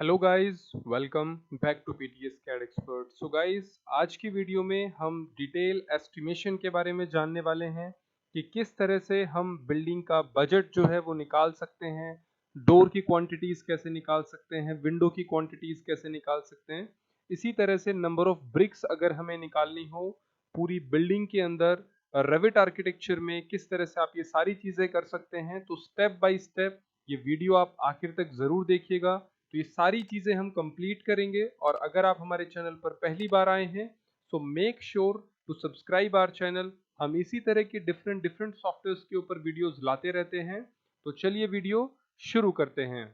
Hello guys, welcome back to PTS CAD expert. So guys, आज की video में हम डिटेल एस्टिमेशन के बारे में जानने वाले हैं कि किस तरह से हम बिल्डिंग का बजट जो है वो निकाल सकते हैं, डोर की क्वांटिटीज़ कैसे निकाल सकते हैं, विंडो की क्वांटिटीज़ कैसे निकाल सकते हैं। इसी तरह से नंबर ऑफ ब्रिक्स अगर हमें निकालनी हो पूरी बिल्डिंग के अंदर रेविट आर्किटेक्चर में, किस तरह से आप ये सारी चीज़ें कर सकते हैं। तो स्टेप बाय स्टेप ये वीडियो आप आखिर तक ज़रूर देखिएगा। तो ये सारी चीज़ें हम कंप्लीट करेंगे, और अगर आप हमारे चैनल पर पहली बार आए हैं so make sure to subscribe our channel. हम इसी तरह के डिफरेंट डिफरेंट सॉफ्टवेयर्स के ऊपर वीडियोस लाते रहते हैं। तो चलिए वीडियो शुरू करते हैं।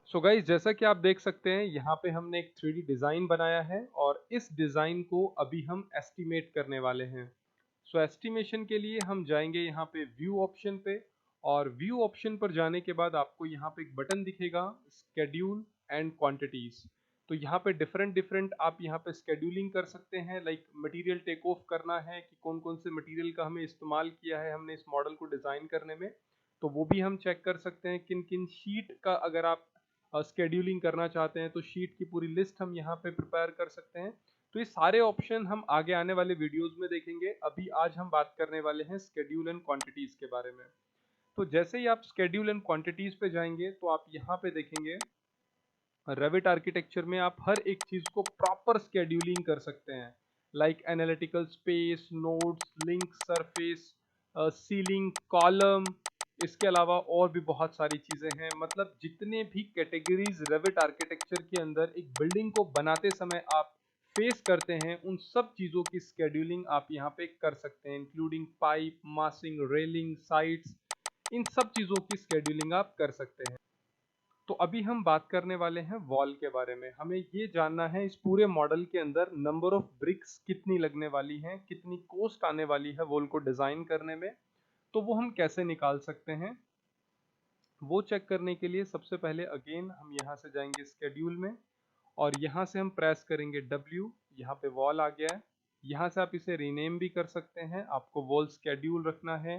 सो गाइस, जैसा कि आप देख सकते हैं यहाँ पे हमने एक 3D डिज़ाइन बनाया है, और इस डिज़ाइन को अभी हम एस्टिमेट करने वाले हैं। सो एस्टिमेशन के लिए हम जाएंगे यहाँ पे व्यू ऑप्शन पे, और व्यू ऑप्शन पर जाने के बाद आपको यहाँ पे एक बटन दिखेगा, स्केड्यूल एंड क्वांटिटीज। तो यहाँ पे डिफरेंट डिफरेंट आप यहाँ पे स्केड्यूलिंग कर सकते हैं, लाइक मटेरियल टेक ऑफ करना है कि कौन कौन से मटेरियल का हमें इस्तेमाल किया है हमने इस मॉडल को डिज़ाइन करने में। तो वो भी हम चेक कर सकते हैं किन किन शीट का अगर आप स्केड्यूलिंग करना चाहते हैं तो शीट की पूरी लिस्ट हम यहाँ पे प्रिपेयर कर सकते हैं। तो ये सारे ऑप्शन हम आगे आने वाले वीडियोस में देखेंगे। अभी आज हम बात करने वाले हैं स्केड्यूल एंड क्वांटिटीज के बारे में। तो जैसे ही आप स्केड्यूल एंड क्वांटिटीज पे जाएंगे तो आप यहाँ पे देखेंगे रेविट आर्किटेक्चर में आप हर एक चीज को प्रॉपर स्केड्यूलिंग कर सकते हैं, like analytical space, nodes, link, surface, ceiling, column. इसके अलावा और भी बहुत सारी चीजें हैं। मतलब जितने भी कैटेगरीज रेविट आर्किटेक्चर के अंदर एक बिल्डिंग को बनाते समय आप फेस करते हैं, उन सब चीजों की स्केड्यूलिंग आप यहाँ पे कर सकते हैं, इंक्लूडिंग पाइप, मासिंग, रेलिंग, साइट्स। इन सब चीजों की स्केड्यूलिंग आप कर सकते हैं। तो अभी हम बात करने वाले हैं वॉल के बारे में। हमें ये जानना है इस पूरे मॉडल के अंदर नंबर ऑफ ब्रिक्स कितनी लगने वाली हैं, कितनी कॉस्ट आने वाली है वॉल को डिजाइन करने में। तो वो हम कैसे निकाल सकते हैं, वो चेक करने के लिए सबसे पहले अगेन हम यहाँ से जाएंगे स्केड्यूल में, और यहाँ से हम प्रेस करेंगे W। यहाँ पे वॉल आ गया है। यहाँ से आप इसे रीनेम भी कर सकते हैं, आपको वॉल स्केड्यूल रखना है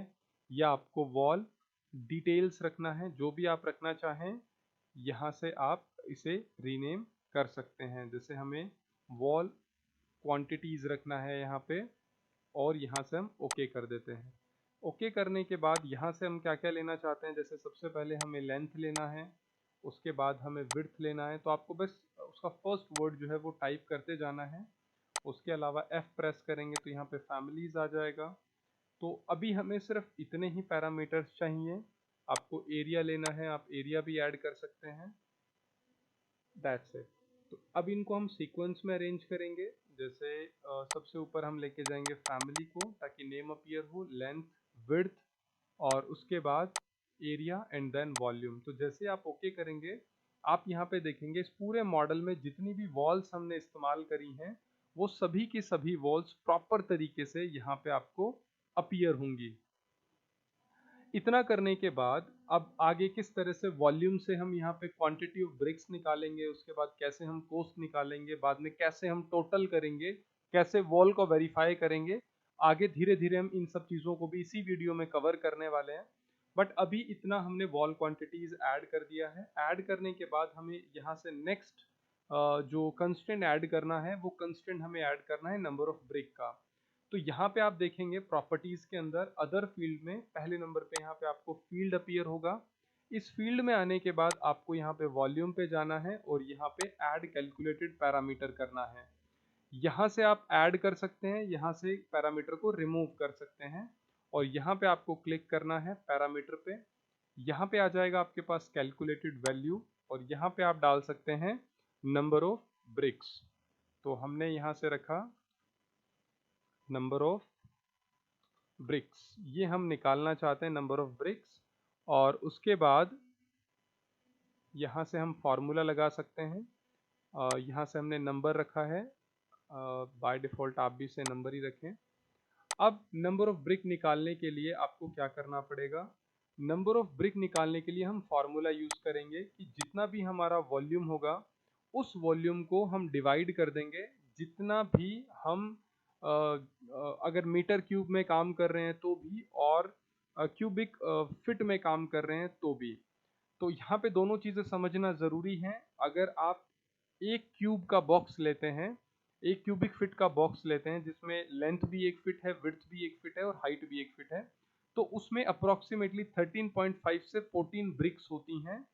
या आपको वॉल डिटेल्स रखना है, जो भी आप रखना चाहें यहाँ से आप इसे रीनेम कर सकते हैं। जैसे हमें वॉल क्वांटिटीज रखना है यहाँ पे, और यहाँ से हम ओके कर देते हैं। ओके करने के बाद यहाँ से हम क्या क्या लेना चाहते हैं, जैसे सबसे पहले हमें लेंथ लेना है, उसके बाद हमें विड्थ लेना है। तो आपको बस उसका फर्स्ट वर्ड जो है वो टाइप करते जाना है। उसके अलावा F प्रेस करेंगे तो यहाँ पे फैमिलीज आ जाएगा। तो अभी हमें सिर्फ इतने ही पैरामीटर्स चाहिए। आपको एरिया लेना है, आप एरिया भी ऐड कर सकते हैं। That's it. तो अब इनको हम सीक्वेंस में अरेंज करेंगे। जैसे सबसे ऊपर हम लेके जाएंगे फैमिली को, ताकि नेम अपीयर हो, लेंथ, विड्थ, और उसके बाद एरिया एंड देन वॉल्यूम। तो जैसे आप ओके करेंगे, आप यहाँ पे देखेंगे इस पूरे मॉडल में जितनी भी वॉल्स हमने इस्तेमाल करी हैं वो सभी की सभी वॉल्स प्रॉपर तरीके से यहाँ पे आपको अपीयर होंगी। इतना करने के बाद अब आगे किस तरह से वॉल्यूम से हम यहाँ पे क्वांटिटी ऑफ ब्रिक्स निकालेंगे, उसके बाद कैसे हम कॉस्ट निकालेंगे, बाद में कैसे हम टोटल करेंगे, कैसे वॉल को वेरीफाई करेंगे, आगे धीरे धीरे हम इन सब चीज़ों को भी इसी वीडियो में कवर करने वाले हैं। बट अभी इतना हमने वॉल क्वांटिटीज ऐड कर दिया है। ऐड करने के बाद हमें यहाँ से नेक्स्ट जो कंस्ट्रेंट ऐड करना है, वो कंस्ट्रेंट हमें ऐड करना है नंबर ऑफ ब्रिक का। तो यहाँ पे आप देखेंगे प्रॉपर्टीज के अंदर अदर फील्ड में पहले नंबर पे यहाँ पे आपको फील्ड अपीयर होगा। इस फील्ड में आने के बाद आपको यहाँ पे वॉल्यूम पे जाना है, और यहाँ पे ऐड कैलकुलेटेड पैरामीटर करना है। यहाँ से आप ऐड कर सकते हैं, यहाँ से पैरामीटर को रिमूव कर सकते हैं, और यहाँ पे आपको क्लिक करना है पैरामीटर पे। यहाँ पे आ जाएगा आपके पास कैलकुलेटेड वैल्यू, और यहाँ पे आप डाल सकते हैं नंबर ऑफ ब्रिक्स। तो हमने यहाँ से रखा नंबर ऑफ ब्रिक्स, ये हम निकालना चाहते हैं नंबर ऑफ ब्रिक्स। और उसके बाद यहाँ से हम फार्मूला लगा सकते हैं। यहाँ से हमने नंबर रखा है, बाय डिफ़ॉल्ट आप भी इसे नंबर ही रखें। अब नंबर ऑफ ब्रिक निकालने के लिए आपको क्या करना पड़ेगा, नंबर ऑफ ब्रिक निकालने के लिए हम फार्मूला यूज करेंगे कि जितना भी हमारा वॉल्यूम होगा उस वॉल्यूम को हम डिवाइड कर देंगे जितना भी हम अगर मीटर क्यूब में काम कर रहे हैं तो भी, और क्यूबिक फिट में काम कर रहे हैं तो भी। तो यहाँ पे दोनों चीज़ें समझना ज़रूरी है। अगर आप एक क्यूब का बॉक्स लेते हैं, एक क्यूबिक फिट का बॉक्स लेते हैं जिसमें लेंथ भी एक फिट है, विड्थ भी एक फिट है और हाइट भी एक फिट है, तो उसमें अप्रोक्सीमेटली 13.5 से 14 ब्रिक्स होती हैं।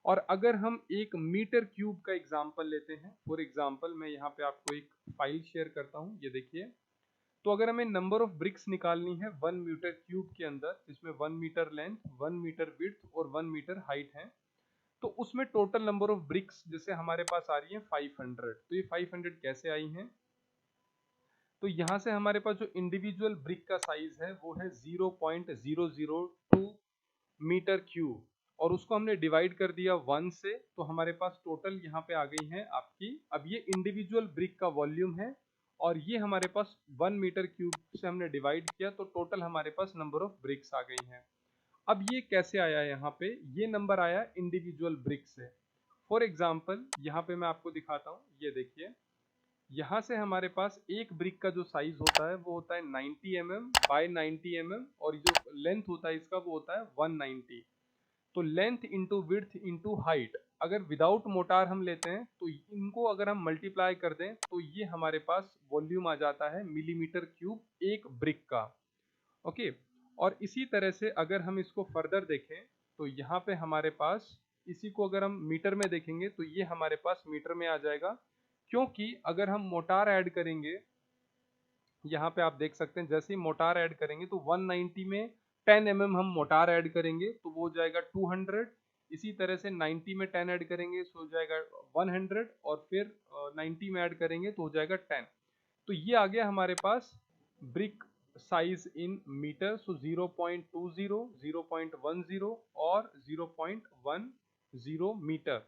और अगर हम एक मीटर क्यूब का एग्जांपल लेते हैं, फॉर एग्जांपल मैं यहाँ पे आपको एक फाइल शेयर करता हूँ, ये देखिए। तो अगर हमें नंबर ऑफ ब्रिक्स निकालनी है 1 मीटर क्यूब के अंदर, जिसमें 1 मीटर लेंथ, 1 मीटर विड्थ और 1 मीटर हाइट है, तो उसमें टोटल नंबर ऑफ ब्रिक्स जैसे हमारे पास आ रही है 500। तो ये 500 कैसे आई हैं? तो यहाँ से हमारे पास जो इंडिविजुअल ब्रिक का साइज है वो है 0.002 मीटर क्यूब, और उसको हमने डिवाइड कर दिया 1 से, तो हमारे पास टोटल यहाँ पे आ गई है आपकी। अब ये इंडिविजुअल ब्रिक का वॉल्यूम है और ये हमारे पास 1 मीटर क्यूब से हमने डिवाइड किया, तो टोटल हमारे पास नंबर ऑफ ब्रिक्स आ गई हैं। अब ये कैसे आया? यहाँ पे ये नंबर आया इंडिविजुअल ब्रिक से। फॉर एग्जाम्पल यहाँ पे मैं आपको दिखाता हूँ, ये देखिए। यहाँ से हमारे पास एक ब्रिक का जो साइज होता है वो होता है 90 mm बाय 90 mm, और जो लेंथ होता है इसका वो होता है 190। तो length into width into height, अगर विदाउट मोटार हम लेते हैं तो इनको अगर हम मल्टीप्लाई कर दें तो ये हमारे पास वॉल्यूम आ जाता है मिलीमीटर क्यूब एक ब्रिक का। ओके। और इसी तरह से अगर हम इसको फर्दर देखें तो यहाँ पे हमारे पास, इसी को अगर हम मीटर में देखेंगे तो ये हमारे पास मीटर में आ जाएगा, क्योंकि अगर हम मोटार ऐड करेंगे, यहाँ पे आप देख सकते हैं जैसे ही मोटार ऐड करेंगे तो 190 में 10 mm हम मोटार ऐड करेंगे तो वो हो जाएगा 200। इसी तरह से 90 में 10 ऐड करेंगे तो हो जाएगा 100, और फिर 90 में ऐड करेंगे तो हो जाएगा 10। तो ये आ गया हमारे पास ब्रिक साइज इन मीटर। सो 0.20, 0.10 और 0.10 मीटर।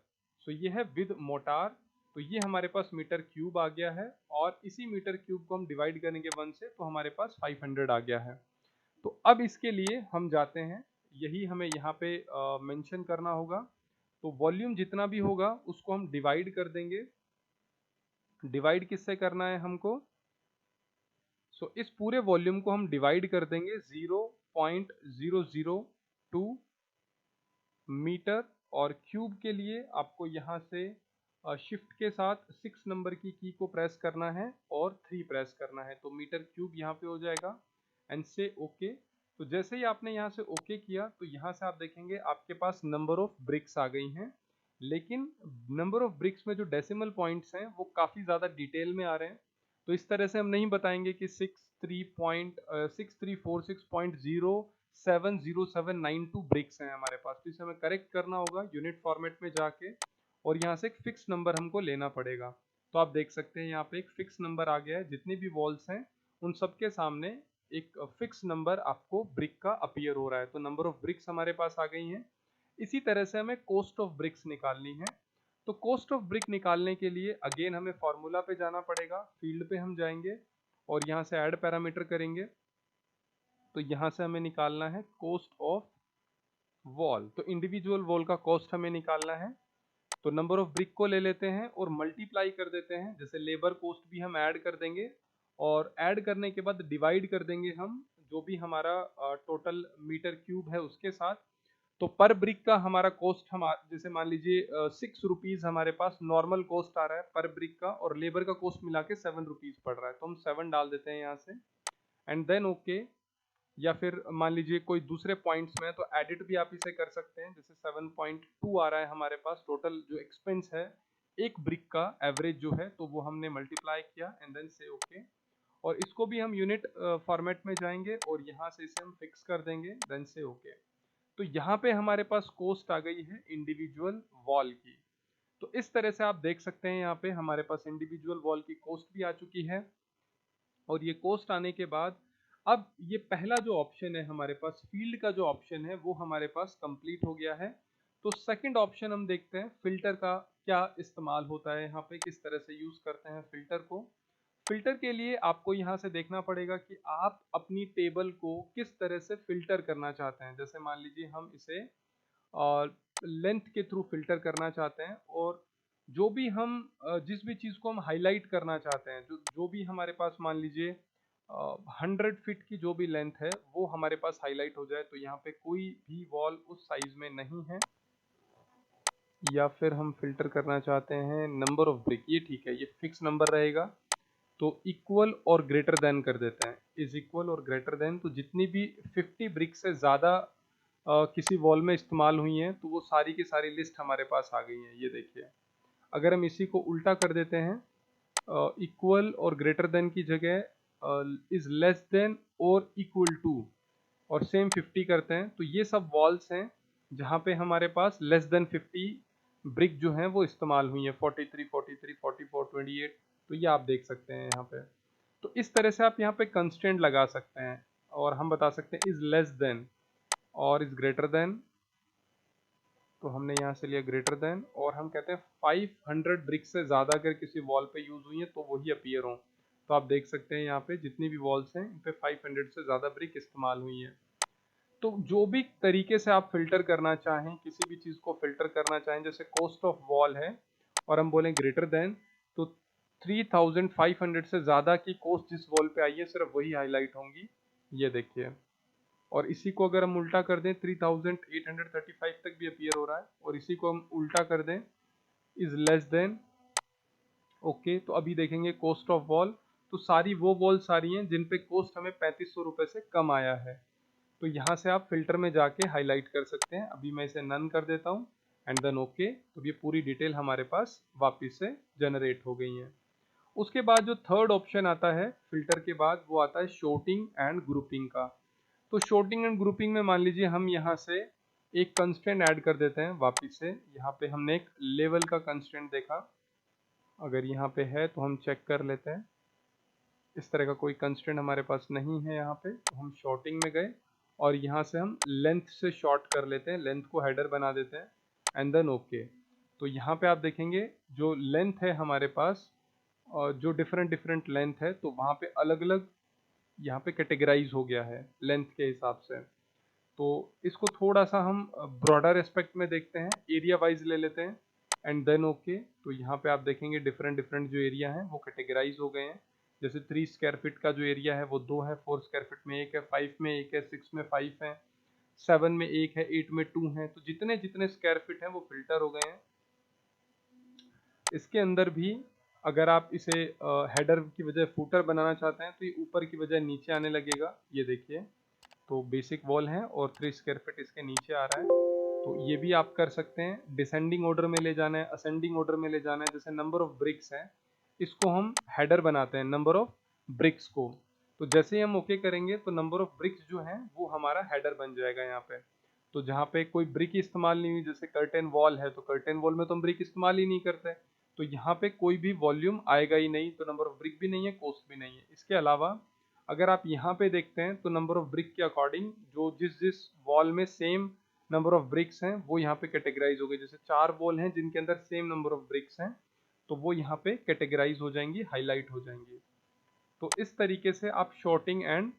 सो ये है विद मोटार। तो ये हमारे पास मीटर क्यूब आ गया है, और इसी मीटर क्यूब को हम डिवाइड करेंगे 1 से तो हमारे पास 500 आ गया है। तो अब इसके लिए हम जाते हैं, यही हमें यहाँ पे मेंशन करना होगा। तो वॉल्यूम जितना भी होगा उसको हम डिवाइड कर देंगे। डिवाइड किससे करना है हमको? सो इस पूरे वॉल्यूम को हम डिवाइड कर देंगे 0.002 मीटर। और क्यूब के लिए आपको यहाँ से शिफ्ट के साथ 6 नंबर की को प्रेस करना है और 3 प्रेस करना है, तो मीटर क्यूब यहाँ पे हो जाएगा। एंड से ओके। तो जैसे ही आपने यहाँ से ओके किया तो यहाँ से आप देखेंगे आपके पास नंबर ऑफ ब्रिक्स आ गई हैं। लेकिन नंबर ऑफ ब्रिक्स में जो डेसिमल पॉइंट्स हैं वो काफ़ी ज़्यादा डिटेल में आ रहे हैं, तो इस तरह से हम नहीं बताएंगे कि 6346.070792 ब्रिक्स हैं हमारे पास। तो इसे हमें करेक्ट करना होगा यूनिट फॉर्मेट में जाके, और यहाँ से एक फिक्स नंबर हमको लेना पड़ेगा। तो आप देख सकते हैं यहाँ पे एक फिक्स नंबर आ गया है, जितनी भी वॉल्स हैं उन सबके सामने एक फिक्स नंबर आपको ब्रिक का अपीयर हो रहा है। तो नंबर ऑफ ब्रिक्स हमारे पास आ गई हैं। इसी तरह से हमें कॉस्ट ऑफ ब्रिक्स निकालनी है। तो कॉस्ट ऑफ ब्रिक निकालने के लिए अगेन हमें फॉर्मूला पे जाना पड़ेगा, फील्ड पे हम जाएंगे और यहाँ से ऐड पैरामीटर करेंगे। तो यहाँ से हमें निकालना है कॉस्ट ऑफ वॉल। तो इंडिविजुअल वॉल का कॉस्ट हमें निकालना है। तो नंबर ऑफ ब्रिक को ले लेते हैं और मल्टीप्लाई कर देते हैं, जैसे लेबर कॉस्ट भी हम ऐड कर देंगे, और ऐड करने के बाद डिवाइड कर देंगे हम जो भी हमारा टोटल मीटर क्यूब है उसके साथ। तो पर ब्रिक का हमारा कॉस्ट, हम जैसे मान लीजिए 6 रुपीज़ हमारे पास नॉर्मल कॉस्ट आ रहा है पर ब्रिक का, और लेबर का कॉस्ट मिला के 7 रुपीज़ पड़ रहा है, तो हम 7 डाल देते हैं यहाँ से एंड देन ओके। या फिर मान लीजिए कोई दूसरे पॉइंट्स में तो एडिट भी आप इसे कर सकते हैं, जैसे 7.2 आ रहा है हमारे पास टोटल जो एक्सपेंस है एक ब्रिक का एवरेज जो है, तो वो हमने मल्टीप्लाई किया एंड देन से ओके। और इसको भी हम यूनिट फॉर्मेट में जाएंगे और यहाँ से इसे हम फिक्स कर देंगे देन से ओके। तो यहाँ पे हमारे पास कॉस्ट आ गई है इंडिविजुअल वॉल की। तो इस तरह से आप देख सकते हैं यहाँ पे हमारे पास इंडिविजुअल वॉल की कॉस्ट भी आ चुकी है। और ये कॉस्ट आने के बाद अब ये पहला जो ऑप्शन है हमारे पास, फील्ड का जो ऑप्शन है वो हमारे पास कंप्लीट हो गया है। तो सेकंड ऑप्शन हम देखते हैं फिल्टर का क्या इस्तेमाल होता है यहाँ पे, किस तरह से यूज करते हैं फिल्टर को। फ़िल्टर के लिए आपको यहाँ से देखना पड़ेगा कि आप अपनी टेबल को किस तरह से फ़िल्टर करना चाहते हैं। जैसे मान लीजिए हम इसे लेंथ के थ्रू फ़िल्टर करना चाहते हैं, और जो भी हम जिस भी चीज़ को हम हाइलाइट करना चाहते हैं, जो जो भी हमारे पास मान लीजिए 100 फीट की जो भी लेंथ है वो हमारे पास हाईलाइट हो जाए, तो यहाँ पे कोई भी वॉल उस साइज़ में नहीं है। या फिर हम फ़िल्टर करना चाहते हैं नंबर ऑफ ब्रिक, ये ठीक है, ये फिक्स नंबर रहेगा। तो इक्वल और ग्रेटर देन कर देते हैं, इज इक्वल और ग्रेटर देन, तो जितनी भी 50 ब्रिक से ज़्यादा किसी वॉल में इस्तेमाल हुई हैं तो वो सारी की सारी लिस्ट हमारे पास आ गई है, ये देखिए। अगर हम इसी को उल्टा कर देते हैं, इक्वल और ग्रेटर देन की जगह इज लेस देन और इक्वल टू, और सेम 50 करते हैं, तो ये सब वॉल्स हैं जहाँ पे हमारे पास लेस देन 50 ब्रिक जो हैं वो इस्तेमाल हुई हैं, 43, 43, 44, 28। तो ये आप देख सकते हैं यहाँ पे। तो इस तरह से आप यहाँ पे कंस्ट्रेंट लगा सकते हैं, और हम बता सकते हैं इज लेस देन और इज ग्रेटर देन। तो हमने यहाँ से लिया ग्रेटर देन, और हम कहते हैं 500 ब्रिक से ज़्यादा अगर किसी वॉल पे यूज़ हुई है तो वही अपीयर हों। तो आप देख सकते हैं यहाँ पे जितनी भी वॉल्स हैं इन पे 500 से ज़्यादा ब्रिक इस्तेमाल हुई है। तो जो भी तरीके से आप फिल्टर करना चाहें, किसी भी चीज़ को फिल्टर करना चाहें, जैसे कॉस्ट ऑफ वॉल है और हम बोलें ग्रेटर देन, तो 3500 से ज़्यादा की कॉस्ट जिस वॉल पे आई है सिर्फ वही हाईलाइट होंगी, ये देखिए। और इसी को अगर हम उल्टा कर दें 3835 तक भी अपीयर हो रहा है, और इसी को हम उल्टा कर दें इज लेस देन, ओके, तो अभी देखेंगे कॉस्ट ऑफ वॉल, तो सारी वो वॉल सारी हैं जिन पे कॉस्ट हमें 3500 रुपये से कम आया है। तो यहाँ से आप फिल्टर में जाके हाईलाइट कर सकते हैं। अभी मैं इसे नन कर देता हूँ एंड देन ओके, तो ये पूरी डिटेल हमारे पास वापस से जनरेट हो गई है। उसके बाद जो थर्ड ऑप्शन आता है फिल्टर के बाद, वो आता है शॉर्टिंग एंड ग्रुपिंग का। तो शॉर्टिंग एंड ग्रुपिंग में मान लीजिए हम यहाँ से एक कंस्ट्रेंट ऐड कर देते हैं वापस से। यहाँ पे हमने एक लेवल का कंस्ट्रेंट देखा, अगर यहाँ पे है तो हम चेक कर लेते हैं। इस तरह का कोई कंस्ट्रेंट हमारे पास नहीं है यहाँ पे, तो हम शॉर्टिंग में गए और यहाँ से हम लेंथ से शॉर्ट कर लेते हैं, लेंथ को हेडर बना देते हैं एंड देन ओके। तो यहाँ पे आप देखेंगे जो लेंथ है हमारे पास, और जो डिफरेंट डिफरेंट लेंथ है, तो वहाँ पे अलग अलग यहाँ पे कैटेगराइज हो गया है लेंथ के हिसाब से। तो इसको थोड़ा सा हम ब्रॉडर एस्पेक्ट में देखते हैं, एरिया वाइज ले लेते हैं एंड देन ओके। तो यहाँ पे आप देखेंगे डिफरेंट डिफरेंट जो एरिया हैं वो कैटेगराइज हो गए हैं। जैसे 3 स्क्वायर फीट का जो एरिया है वो 2 है, 4 स्क्वायर फीट में 1 है, 5 में 1 है, 6 में 5 है, 7 में 1 है, 8 में 2 है। तो जितने जितने स्क्वायर फीट हैं वो फिल्टर हो गए हैं। इसके अंदर भी अगर आप इसे हेडर की बजाय फूटर बनाना चाहते हैं तो ये ऊपर की बजाय नीचे आने लगेगा, ये देखिए। तो बेसिक वॉल है और 3 स्क्वायर फीट इसके नीचे आ रहा है। तो ये भी आप कर सकते हैं, डिसेंडिंग ऑर्डर में ले जाना है, असेंडिंग ऑर्डर में ले जाना है। जैसे नंबर ऑफ ब्रिक्स है, इसको हम हेडर बनाते हैं नंबर ऑफ ब्रिक्स को। तो जैसे ही हम ओके करेंगे तो नंबर ऑफ ब्रिक्स जो है वो हमारा हेडर बन जाएगा यहाँ पे। तो जहाँ पे कोई ब्रिक इस्तेमाल नहीं हुई, जैसे कर्टेन वॉल है तो कर्टेन वॉल में तो हम ब्रिक इस्तेमाल ही नहीं करते, तो यहाँ पे कोई भी वॉल्यूम आएगा ही नहीं, तो नंबर ऑफ ब्रिक भी नहीं है, कॉस्ट भी नहीं है। इसके अलावा अगर आप यहाँ पे देखते हैं तो नंबर ऑफ ब्रिक के अकॉर्डिंग जो जिस जिस वॉल में सेम नंबर ऑफ ब्रिक्स हैं वो यहाँ पे कैटेगराइज हो गए। जैसे 4 वॉल हैं जिनके अंदर सेम नंबर ऑफ ब्रिक्स हैं, तो वो यहाँ पे कैटेगराइज हो जाएंगी, हाईलाइट हो जाएंगी। तो इस तरीके से आप शॉर्टिंग एंड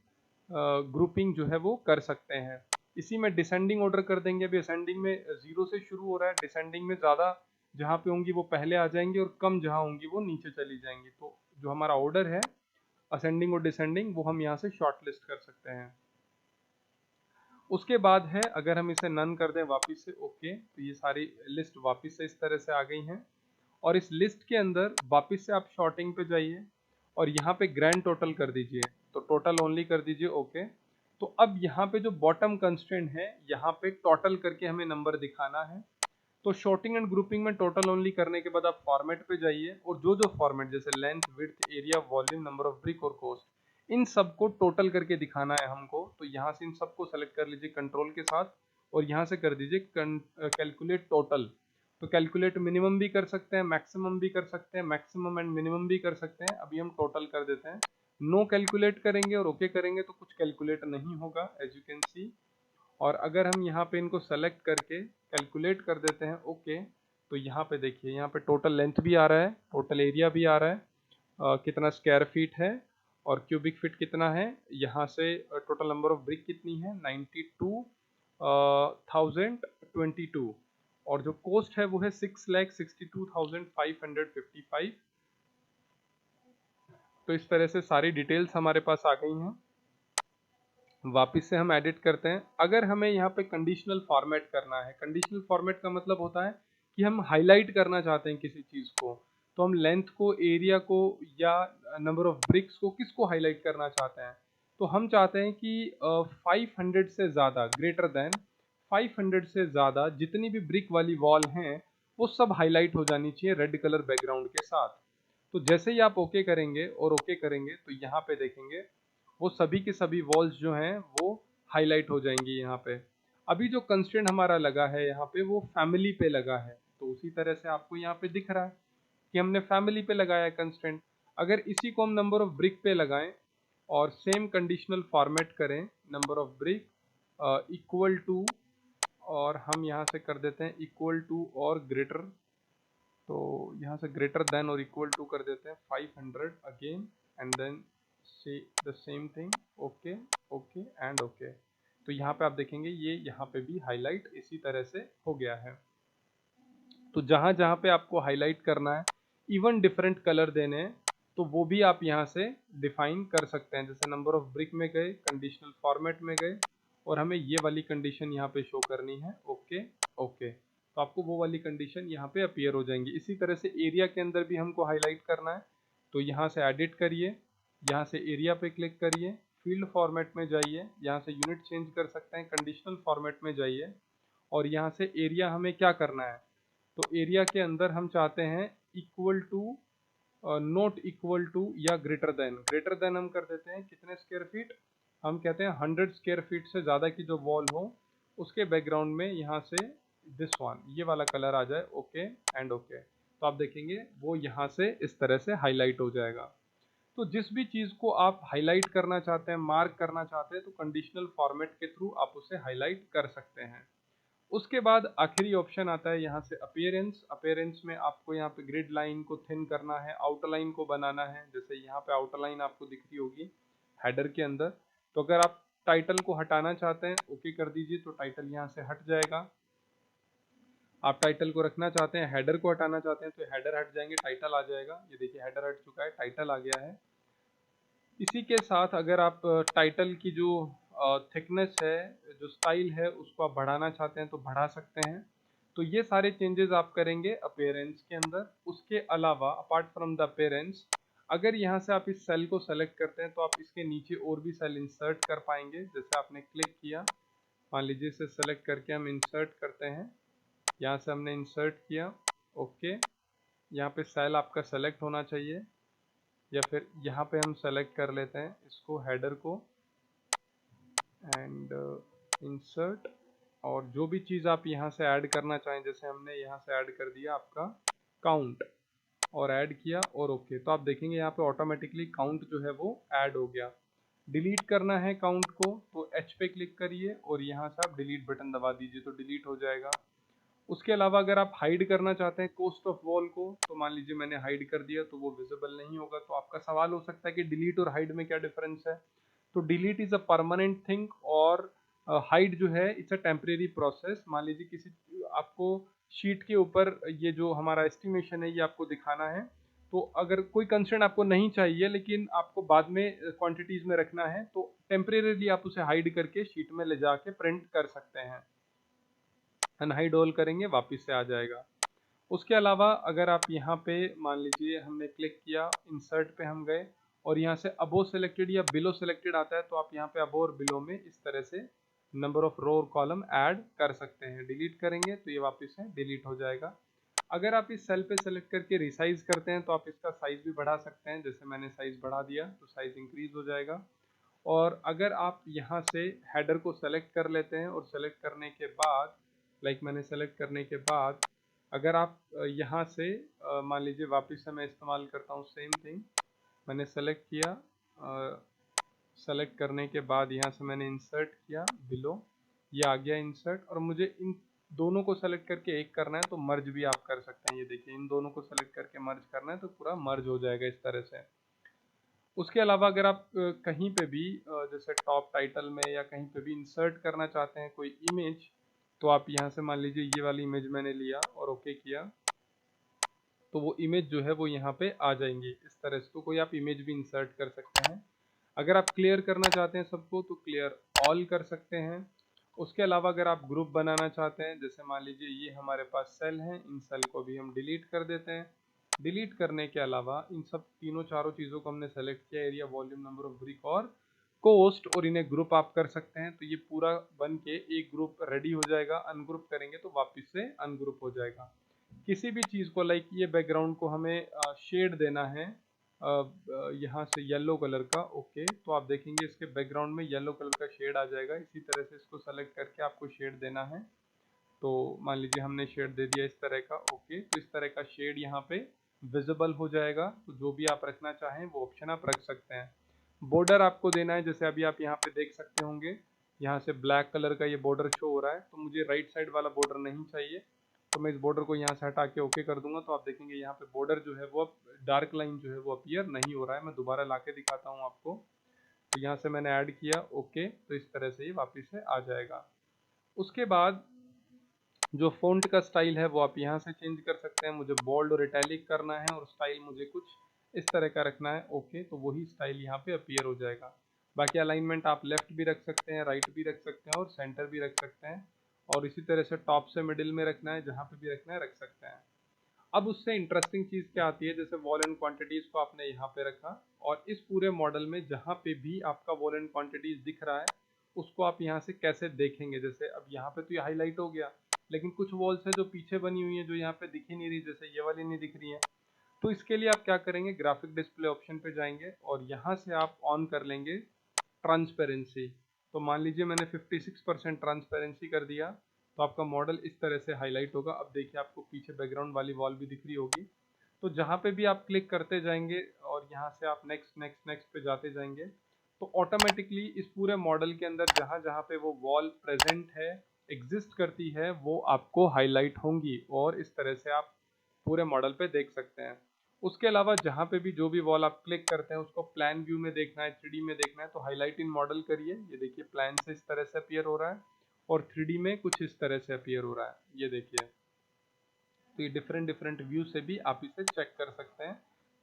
ग्रुपिंग जो है वो कर सकते हैं। इसी में डिसेंडिंग ऑर्डर कर देंगे। अभी असेंडिंग में 0 से शुरू हो रहा है, डिसेंडिंग में ज़्यादा जहाँ पे होंगी वो पहले आ जाएंगी और कम जहाँ होंगी वो नीचे चली जाएंगी। तो जो हमारा ऑर्डर है असेंडिंग और डिसेंडिंग वो हम यहाँ से शॉर्ट लिस्ट कर सकते हैं। उसके बाद है अगर हम इसे नन कर दें वापस से ओके, तो ये सारी लिस्ट वापस से इस तरह से आ गई हैं। और इस लिस्ट के अंदर वापस से आप शॉर्टिंग पे जाइए और यहाँ पे ग्रैंड टोटल कर दीजिए, तो टोटल ओनली कर दीजिए ओके। तो अब यहाँ पे जो बॉटम कंस्ट्रेंट है यहाँ पे टोटल करके हमें नंबर दिखाना है। तो शॉर्टिंग एंड ग्रुपिंग में टोटल ओनली करने के बाद आप फॉर्मेट पे जाइए और जो जो फॉर्मेट जैसे length, width, area, volume, number of brick और कॉस्ट, इन सबको टोटल करके दिखाना है हमको। तो यहाँ से इन सबको सेलेक्ट कर लीजिए कंट्रोल के साथ और यहाँ से कर दीजिए कैलकुलेट टोटल। तो कैलकुलेट मिनिमम भी कर सकते हैं, मैक्सिमम भी कर सकते हैं, मैक्सिमम एंड मिनिमम भी कर सकते हैं। अभी हम टोटल कर देते हैं। नो कैलकुलेट करेंगे और ओके करेंगे तो कुछ कैलकुलेट नहीं होगा, एज यू कैन सी। और अगर हम यहाँ पे इनको सेलेक्ट करके कैलकुलेट कर देते हैं ओके, तो यहाँ पे देखिए यहाँ पे टोटल लेंथ भी आ रहा है, टोटल एरिया भी आ रहा है, कितना स्क्वायर फीट है और क्यूबिक फीट कितना है। यहाँ से टोटल नंबर ऑफ ब्रिक कितनी है 92,022 और जो कॉस्ट है वो है 6,62,555। तो इस तरह से सारी डिटेल्स हमारे पास आ गई हैं। वापस से हम एडिट करते हैं। अगर हमें यहाँ पे कंडीशनल फॉर्मेट करना है, कंडीशनल फॉर्मेट का मतलब होता है कि हम हाईलाइट करना चाहते हैं किसी चीज़ को, तो हम लेंथ को, एरिया को या नंबर ऑफ ब्रिक्स को किसको हाईलाइट करना चाहते हैं। तो हम चाहते हैं कि 500 से ज़्यादा, ग्रेटर देन 500 से ज़्यादा जितनी भी ब्रिक वाली वॉल हैं वो सब हाईलाइट हो जानी चाहिए रेड कलर बैकग्राउंड के साथ। तो जैसे ही आप ओके करेंगे और ओके करेंगे तो यहाँ पे देखेंगे वो सभी के सभी वॉल्स जो हैं वो हाईलाइट हो जाएंगी यहाँ पे। अभी जो कंस्ट्रेंट हमारा लगा है यहाँ पे वो फैमिली पे लगा है, तो उसी तरह से आपको यहाँ पे दिख रहा है कि हमने फैमिली पे लगाया है कंस्ट्रेंट। अगर इसी को हम नंबर ऑफ ब्रिक पे लगाएं और सेम कंडीशनल फॉर्मेट करें, number of brick equal to, और हम यहाँ से कर देते हैं इक्वल टू और ग्रेटर, तो यहाँ से ग्रेटर देन और इक्वल टू कर देते हैं 500 again and then see the same thing, okay okay and okay. तो यहाँ पे आप देखेंगे ये यहाँ पे भी हाईलाइट इसी तरह से हो गया है। तो जहाँ जहाँ पे आपको हाईलाइट करना है, इवन डिफरेंट कलर देने हैं, तो वो भी आप यहाँ से डिफाइन कर सकते हैं। जैसे नंबर ऑफ ब्रिक में गए, कंडीशनल फॉर्मेट में गए और हमें ये वाली कंडीशन यहाँ पे शो करनी है, ओके ओके, तो आपको वो वाली कंडीशन यहाँ पे अपीयर हो जाएंगी। इसी तरह से एरिया के अंदर भी हमको हाईलाइट करना है, तो यहाँ से एडिट करिए, यहाँ से एरिया पे क्लिक करिए, फील्ड फॉर्मेट में जाइए, यहाँ से यूनिट चेंज कर सकते हैं, कंडीशनल फॉर्मेट में जाइए और यहाँ से एरिया हमें क्या करना है, तो एरिया के अंदर हम चाहते हैं equal to, not equal to या ग्रेटर देन। ग्रेटर देन हम कर देते हैं कितने स्क्वायर फीट, हम कहते हैं 100 स्क्वायर फीट से ज़्यादा की जो वॉल हो उसके बैकग्राउंड में यहाँ से दिस वन, ये वाला कलर आ जाए, ओके एंड ओके। तो आप देखेंगे वो यहाँ से इस तरह से हाईलाइट हो जाएगा। तो जिस भी चीज़ को आप हाईलाइट करना चाहते हैं, मार्क करना चाहते हैं, तो कंडीशनल फॉर्मेट के थ्रू आप उसे हाईलाइट कर सकते हैं। उसके बाद आखिरी ऑप्शन आता है यहाँ से अपीयरेंस। अपीयरेंस में आपको यहाँ पे ग्रिड लाइन को थिन करना है, आउटलाइन को बनाना है। जैसे यहाँ पे आउटलाइन आपको दिख रही होगी हेडर के अंदर, तो अगर आप टाइटल को हटाना चाहते हैं ओके कर दीजिए, तो टाइटल यहाँ से हट जाएगा। आप टाइटल को रखना चाहते हैं, हेडर को हटाना चाहते हैं, तो हेडर हट जाएंगे, टाइटल आ जाएगा। ये देखिए हेडर हट चुका है, टाइटल आ गया है। इसी के साथ अगर आप टाइटल की जो थिकनेस है, जो स्टाइल है, उसको आप बढ़ाना चाहते हैं तो बढ़ा सकते हैं। तो ये सारे चेंजेस आप करेंगे अपीयरेंस के अंदर। उसके अलावा अपार्ट फ्रॉम द अपीयरेंस, अगर यहाँ से आप इस सेल को सेलेक्ट करते हैं तो आप इसके नीचे और भी सेल इंसर्ट कर पाएंगे। जैसे आपने क्लिक किया, मान लीजिए इसे सेलेक्ट करके हम इंसर्ट करते हैं, यहाँ से हमने इंसर्ट किया, ओके। यहाँ पे सेल आपका सेलेक्ट होना चाहिए, या फिर यहाँ पे हम सेलेक्ट कर लेते हैं इसको, हेडर को, एंड इंसर्ट। और जो भी चीज़ आप यहाँ से ऐड करना चाहें, जैसे हमने यहाँ से ऐड कर दिया आपका काउंट और ऐड किया और ओके, तो आप देखेंगे यहाँ पे ऑटोमेटिकली काउंट जो है वो ऐड हो गया। डिलीट करना है काउंट को तो एच पे क्लिक करिए और यहाँ से आप डिलीट बटन दबा दीजिए तो डिलीट हो जाएगा। उसके अलावा अगर आप हाइड करना चाहते हैं कोस्ट ऑफ वॉल को, तो मान लीजिए मैंने हाइड कर दिया तो वो विजिबल नहीं होगा। तो आपका सवाल हो सकता है कि डिलीट और हाइड में क्या डिफरेंस है। तो delete is a permanent thing और हाइड जो है इट्स अ टेम्परेरी प्रोसेस। मान लीजिए किसी आपको शीट के ऊपर ये जो हमारा एस्टिमेशन है ये आपको दिखाना है, तो अगर कोई कंस्ट्रेंट आपको नहीं चाहिए लेकिन आपको बाद में क्वांटिटीज में रखना है, तो टेम्परेरीली आप उसे हाइड करके शीट में ले जाके प्रिंट कर सकते हैं। अनहाइड ऑल करेंगे वापस से आ जाएगा। उसके अलावा अगर आप यहाँ पे मान लीजिए हमने क्लिक किया, इंसर्ट पे हम गए और यहाँ से अबो सेलेक्टेड या बिलो सेलेक्टेड आता है, तो आप यहाँ पे अबो और बिलो में इस तरह से नंबर ऑफ रो और कॉलम ऐड कर सकते हैं। डिलीट करेंगे तो ये वापस से डिलीट हो जाएगा। अगर आप इस सेल पे सेलेक्ट करके रिसाइज करते हैं तो आप इसका साइज भी बढ़ा सकते हैं। जैसे मैंने साइज बढ़ा दिया तो साइज इंक्रीज हो जाएगा। और अगर आप यहाँ से हेडर को सेलेक्ट कर लेते हैं और सेलेक्ट करने के बाद, मैंने सेलेक्ट करने के बाद अगर आप यहाँ से मान लीजिए वापस से मैं इस्तेमाल करता हूँ सेम थिंग, मैंने सेलेक्ट किया, सेलेक्ट करने के बाद यहाँ से मैंने इंसर्ट किया बिलो, ये आ गया इंसर्ट। और मुझे इन दोनों को सेलेक्ट करके एक करना है तो मर्ज भी आप कर सकते हैं। ये देखिए इन दोनों को सेलेक्ट करके मर्ज करना है तो पूरा मर्ज हो जाएगा इस तरह से। उसके अलावा अगर आप कहीं पे भी जैसे टॉप टाइटल में या कहीं पे भी इंसर्ट करना चाहते हैं कोई इमेज, तो आप यहाँ से मान लीजिए ये वाली इमेज मैंने लिया और ओके किया, तो वो इमेज जो है वो यहाँ पे आ जाएंगी इस तरह से। तो कोई आप इमेज भी इंसर्ट कर सकते हैं। अगर आप क्लियर करना चाहते हैं सबको तो क्लियर ऑल कर सकते हैं। उसके अलावा अगर आप ग्रुप बनाना चाहते हैं, जैसे मान लीजिए ये हमारे पास सेल हैं, इन सेल को भी हम डिलीट कर देते हैं। डिलीट करने के अलावा इन सब तीनों चारों चीज़ों को हमने सेलेक्ट किया, area, volume, number of brick और कोस्ट, और इन्हें ग्रुप आप कर सकते हैं। तो ये पूरा बन के एक ग्रुप रेडी हो जाएगा। अनग्रुप करेंगे तो वापस से अनग्रुप हो जाएगा। किसी भी चीज़ को लाइक ये बैकग्राउंड को हमें शेड देना है यहाँ से येलो कलर का, ओके, तो आप देखेंगे इसके बैकग्राउंड में येलो कलर का शेड आ जाएगा। इसी तरह से इसको सेलेक्ट करके आपको शेड देना है। तो मान लीजिए हमने शेड दे दिया इस तरह का, ओके, तो इस तरह का शेड यहाँ पे विजिबल हो जाएगा। तो जो भी आप रखना चाहें वो ऑप्शन आप रख सकते हैं। बॉर्डर आपको देना है, जैसे अभी आप यहाँ पे देख सकते होंगे, यहाँ से ब्लैक कलर का ये बॉर्डर शो हो रहा है, तो मुझे राइट साइड वाला बॉर्डर नहीं चाहिए, तो मैं इस बॉर्डर को यहाँ से हटा के ओके कर दूंगा। तो आप देखेंगे यहाँ पे बॉर्डर जो है वो अब डार्क लाइन जो है वो अपीयर नहीं हो रहा है। मैं दोबारा ला के दिखाता हूँ आपको। तो यहाँ से मैंने ऐड किया, ओके, तो इस तरह से ये वापस से आ जाएगा। उसके बाद जो फ़ॉन्ट का स्टाइल है वो आप यहाँ से चेंज कर सकते हैं। मुझे बोल्ड और इटैलिक करना है और स्टाइल मुझे कुछ इस तरह का रखना है, ओके, तो वही स्टाइल यहाँ पे अपीयर हो जाएगा। बाकी अलाइनमेंट आप लेफ्ट भी रख सकते हैं, राइट भी रख सकते हैं और सेंटर भी रख सकते हैं। और इसी तरह से टॉप से मिडिल में रखना है, जहाँ पे भी रखना है रख सकते हैं। अब उससे इंटरेस्टिंग चीज़ क्या आती है, जैसे वॉल एंड क्वांटिटीज़ को आपने यहाँ पे रखा, और इस पूरे मॉडल में जहाँ पे भी आपका वॉल एंड क्वांटिटीज़ दिख रहा है उसको आप यहाँ से कैसे देखेंगे। जैसे अब यहाँ पे तो ये हाईलाइट हो गया, लेकिन कुछ वॉल्स हैं जो पीछे बनी हुई हैं जो यहाँ पे दिख ही नहीं रही, जैसे ये वाली नहीं दिख रही है। तो इसके लिए आप क्या करेंगे, ग्राफिक डिस्प्ले ऑप्शन पे जाएंगे और यहाँ से आप ऑन कर लेंगे ट्रांसपेरेंसी। तो मान लीजिए मैंने 56% ट्रांसपेरेंसी कर दिया, तो आपका मॉडल इस तरह से हाईलाइट होगा। अब देखिए आपको पीछे बैकग्राउंड वाली वॉल भी दिख रही होगी। तो जहाँ पे भी आप क्लिक करते जाएंगे और यहाँ से आप नेक्स्ट नेक्स्ट नेक्स्ट पे जाते जाएंगे, तो ऑटोमेटिकली इस पूरे मॉडल के अंदर जहाँ जहाँ पे वो वॉल प्रेजेंट है, एग्जिस्ट करती है, वो आपको हाईलाइट होंगी और इस तरह से आप पूरे मॉडल पे देख सकते हैं। उसके अलावा जहाँ पे भी जो भी वॉल आप क्लिक करते हैं उसको प्लान व्यू में देखना है, 3D में देखना है, तो हाईलाइट इन मॉडल करिए। ये देखिए प्लान से इस तरह से अपीयर हो रहा है और 3D में कुछ इस तरह से अपीयर हो रहा है, ये देखिए। तो ये डिफरेंट डिफरेंट व्यू से भी आप इसे चेक कर सकते हैं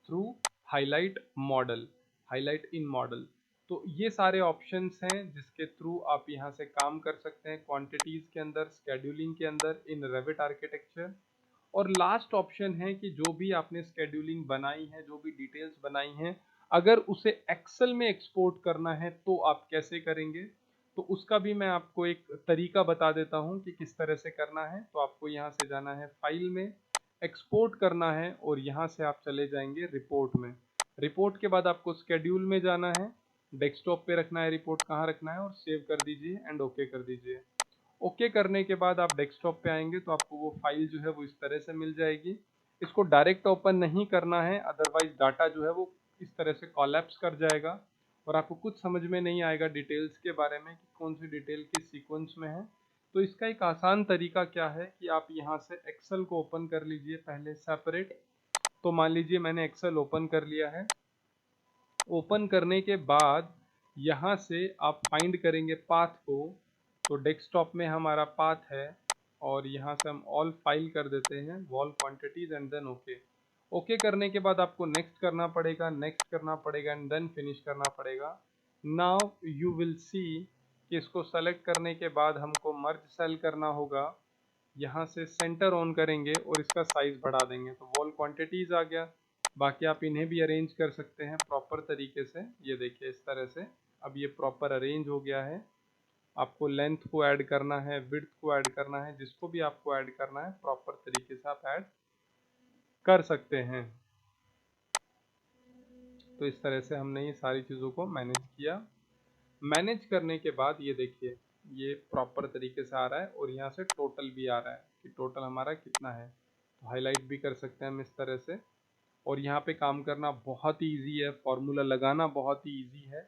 through highlight model, highlight in model. तो ये सारे ऑप्शंस हैं जिसके थ्रू आप यहाँ से काम कर सकते हैं क्वांटिटीज़ के अंदर, स्केड्यूलिंग के अंदर, इन रेविट आर्किटेक्चर। और लास्ट ऑप्शन है कि जो भी आपने स्केड्यूलिंग बनाई है, जो भी डिटेल्स बनाई हैं, अगर उसे एक्सेल में एक्सपोर्ट करना है तो आप कैसे करेंगे। तो उसका भी मैं आपको एक तरीका बता देता हूं कि किस तरह से करना है। तो आपको यहाँ से जाना है फाइल में, एक्सपोर्ट करना है और यहाँ से आप चले जाएंगे रिपोर्ट में। रिपोर्ट के बाद आपको स्केड्यूल में जाना है, डेस्कटॉप पे रखना है रिपोर्ट, कहाँ रखना है, और सेव कर दीजिए एंड ओके कर दीजिए। ओके करने के बाद आप डेस्कटॉप पे आएंगे तो आपको वो फाइल जो है वो इस तरह से मिल जाएगी। इसको डायरेक्ट ओपन नहीं करना है, अदरवाइज डाटा जो है वो इस तरह से कॉलैप्स कर जाएगा और आपको कुछ समझ में नहीं आएगा डिटेल्स के बारे में कि कौन सी डिटेल किस सीक्वेंस में है। तो इसका एक आसान तरीका क्या है कि आप यहाँ से एक्सेल को ओपन कर लीजिए पहले सेपरेट। तो मान लीजिए मैंने एक्सेल ओपन कर लिया है। ओपन करने के बाद यहाँ से आप फाइंड करेंगे पाथ को। तो डेस्कटॉप में हमारा पाथ है और यहाँ से हम ऑल फाइल कर देते हैं, wall quantities and then okay. Okay करने के बाद आपको नेक्स्ट करना पड़ेगा, नेक्स्ट करना पड़ेगा एंड देन फिनिश करना पड़ेगा। नाउ यू विल सी कि इसको सेलेक्ट करने के बाद हमको मर्ज सेल करना होगा। यहाँ से सेंटर ऑन करेंगे और इसका साइज बढ़ा देंगे, तो वॉल क्वांटिटीज आ गया। बाकी आप इन्हें भी अरेंज कर सकते हैं प्रॉपर तरीके से, ये देखिए इस तरह से। अब ये प्रॉपर अरेंज हो गया है। आपको लेंथ को ऐड करना है, विड्थ को ऐड करना है, जिसको भी आपको ऐड करना है प्रॉपर तरीके से आप ऐड कर सकते हैं। तो इस तरह से हमने ये सारी चीज़ों को मैनेज किया। मैनेज करने के बाद ये देखिए ये प्रॉपर तरीके से आ रहा है और यहाँ से टोटल भी आ रहा है कि टोटल हमारा कितना है। तो हाईलाइट भी कर सकते हैं हम इस तरह से। और यहाँ पे काम करना बहुत ही ईजी है, फॉर्मूला लगाना बहुत ही ईजी है।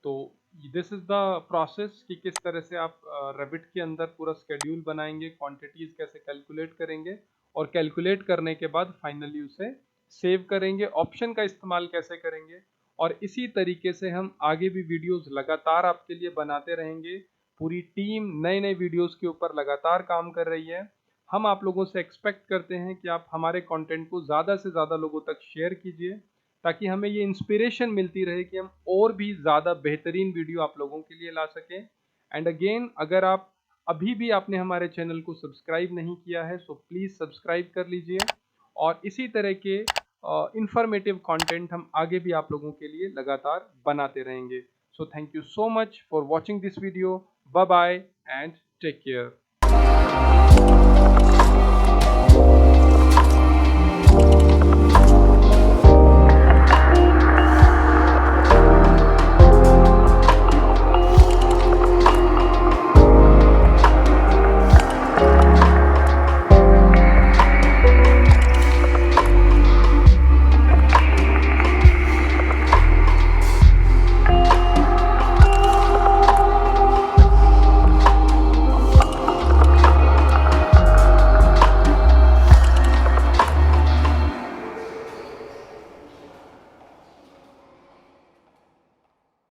तो दिस इज़ द प्रोसेस कि किस तरह से आप रेविट के अंदर पूरा स्केड्यूल बनाएंगे, क्वांटिटीज़ कैसे कैलकुलेट करेंगे और कैलकुलेट करने के बाद फाइनली उसे सेव करेंगे, ऑप्शन का इस्तेमाल कैसे करेंगे, और इसी तरीके से हम आगे भी वीडियोस लगातार आपके लिए बनाते रहेंगे। पूरी टीम नए नए वीडियोस के ऊपर लगातार काम कर रही है। हम आप लोगों से एक्सपेक्ट करते हैं कि आप हमारे कंटेंट को ज़्यादा से ज़्यादा लोगों तक शेयर कीजिए, ताकि हमें ये इंस्पिरेशन मिलती रहे कि हम और भी ज़्यादा बेहतरीन वीडियो आप लोगों के लिए ला सकें। एंड अगेन, अगर आप अभी भी आपने हमारे चैनल को सब्सक्राइब नहीं किया है, सो प्लीज़ सब्सक्राइब कर लीजिए, और इसी तरह के इंफॉर्मेटिव कंटेंट हम आगे भी आप लोगों के लिए लगातार बनाते रहेंगे। So thank you so much for watching this video. Bye bye and take care.